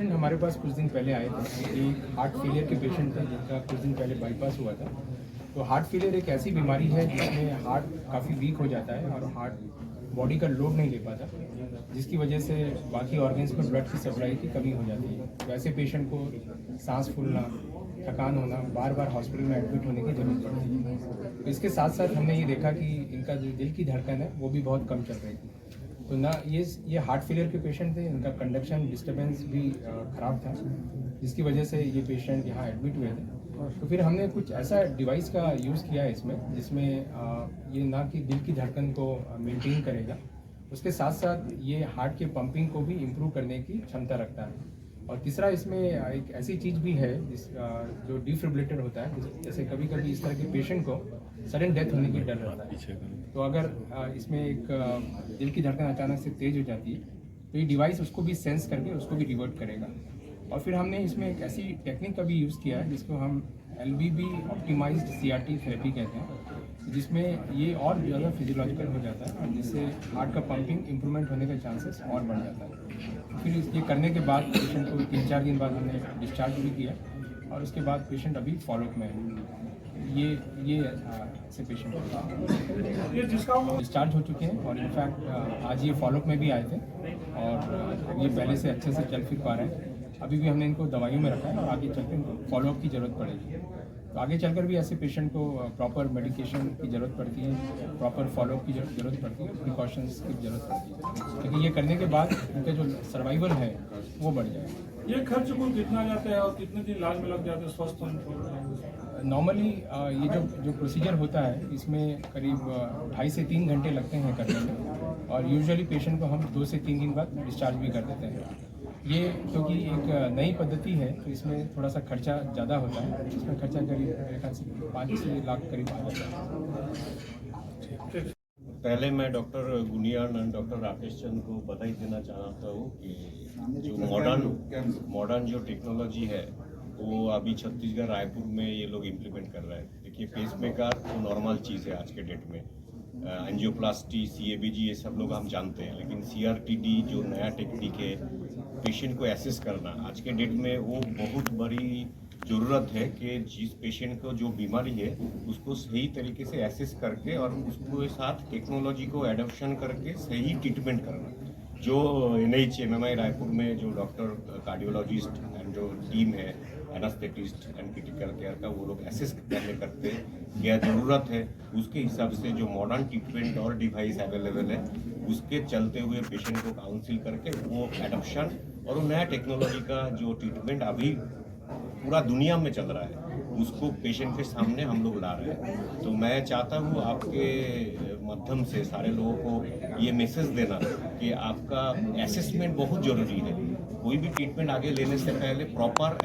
Patient हमारे पास कुछ दिन पहले आए थे। एक हार्ट फेलियर के पेशेंट थे जिनका कुछ दिन पहले बाईपास हुआ था। तो हार्ट फेलियर एक ऐसी बीमारी है जिसमें हार्ट काफ़ी वीक हो जाता है और हार्ट बॉडी का लोड नहीं ले पाता, जिसकी वजह से बाकी ऑर्गन्स में ब्लड की सप्लाई की कमी हो जाती है। तो ऐसे पेशेंट को सांस फूलना, थकान होना, बार बार हॉस्पिटल में एडमिट होने की ज़रूरत पड़ती है। तो इसके साथ साथ हमने ये देखा कि इनका जो दिल की धड़कन है वो भी बहुत कम चल रही थी। तो ना ये हार्ट फेलियर के पेशेंट थे, इनका कंडक्शन डिस्टर्बेंस भी ख़राब था, जिसकी वजह से ये पेशेंट यहाँ एडमिट हुए थे। तो फिर हमने कुछ ऐसा डिवाइस का यूज़ किया है इसमें, जिसमें ये ना कि दिल की धड़कन को मेंटेन करेगा, उसके साथ साथ ये हार्ट के पंपिंग को भी इम्प्रूव करने की क्षमता रखता है। और तीसरा इसमें एक ऐसी चीज़ भी है जो डिफिब्रिलेटर होता है, जैसे कभी कभी इस तरह के पेशेंट को सडन डेथ होने की डर रहता है। तो अगर इसमें एक दिल की धड़कन अचानक से तेज हो जाती है तो ये डिवाइस उसको भी सेंस करके उसको भी रिवर्ट करेगा। और फिर हमने इसमें एक ऐसी टेक्निक का भी यूज़ किया है जिसको हम LVB ऑप्टिमाइज्ड CRT थेरेपी कहते हैं, जिसमें ये और ज़्यादा फिजियोलॉजिकल हो जाता है और जिससे हार्ट का पंपिंग इम्प्रूवमेंट होने का चांसेस और बढ़ जाता है। फिर ये करने के बाद पेशेंट को 3-4 दिन बाद हमने डिस्चार्ज भी किया और उसके बाद पेशेंट अभी फॉलोअप में है। ये ऐसे पेशेंट डिस्चार्ज हो चुके हैं और इनफैक्ट आज ये फॉलोअप में भी आए थे और ये पहले से अच्छे से चल फिर पा रहे हैं। अभी भी हमने इनको दवाइयों में रखा है और आगे चलकर इनको फॉलोअप की ज़रूरत पड़ेगी। तो आगे चलकर भी ऐसे पेशेंट को प्रॉपर मेडिकेशन की ज़रूरत पड़ती है, प्रॉपर फॉलोअप की ज़रूरत पड़ती है, प्रिकॉशंस की ज़रूरत पड़ती है, क्योंकि ये करने के बाद उनका जो सर्वाइवल है वो बढ़ जाएगा। ये खर्च को कितना जाता है और कितने दिन इलाज में लग जाते हैं स्वस्थ होने के? नॉर्मली ये जो प्रोसीजर होता है इसमें करीब 2.5 से 3 घंटे लगते हैं करने में और यूजुअली पेशेंट को हम 2 से 3 दिन बाद डिस्चार्ज भी कर देते हैं। ये क्योंकि एक नई पद्धति है तो इसमें थोड़ा सा खर्चा ज़्यादा होता है, इसमें खर्चा करीब मेरे ख्याल से 5-6 लाख करीब आ जाता है। पहले मैं डॉक्टर गुनियान और डॉक्टर राकेश चंद को बधाई देना चाहता हूँ कि जो मॉडर्न जो टेक्नोलॉजी है वो अभी छत्तीसगढ़ रायपुर में ये लोग इम्प्लीमेंट कर रहे हैं। देखिए, पेसमेकर तो नॉर्मल चीज़ है आज के डेट में, एंजियोप्लास्टी, CABG ये सब लोग हम जानते हैं, लेकिन CRTD जो नया टेक्निक है पेशेंट को एसेस करना आज के डेट में वो बहुत बड़ी ज़रूरत है कि जिस पेशेंट को जो बीमारी है उसको सही तरीके से एसेस करके और उसको साथ टेक्नोलॉजी को एडॉप्शन करके सही ट्रीटमेंट करना। जो NHMMI रायपुर में जो डॉक्टर कार्डियोलॉजिस्ट एंड जो टीम है एनास्थेटिस्ट एंड क्रिटिकल केयर का, वो लोग एसेस करते क्या ज़रूरत है उसके हिसाब से जो मॉडर्न ट्रीटमेंट और डिवाइस अवेलेबल है उसके चलते हुए पेशेंट को काउंसिल करके वो एडॉप्शन और वो नया टेक्नोलॉजी का जो ट्रीटमेंट अभी पूरा दुनिया में चल रहा है उसको पेशेंट के सामने हम लोग ला रहे हैं। तो मैं चाहता हूँ आपके माध्यम से सारे लोगों को ये मैसेज देना कि आपका असेसमेंट बहुत ज़रूरी है। कोई भी ट्रीटमेंट आगे लेने से पहले प्रॉपर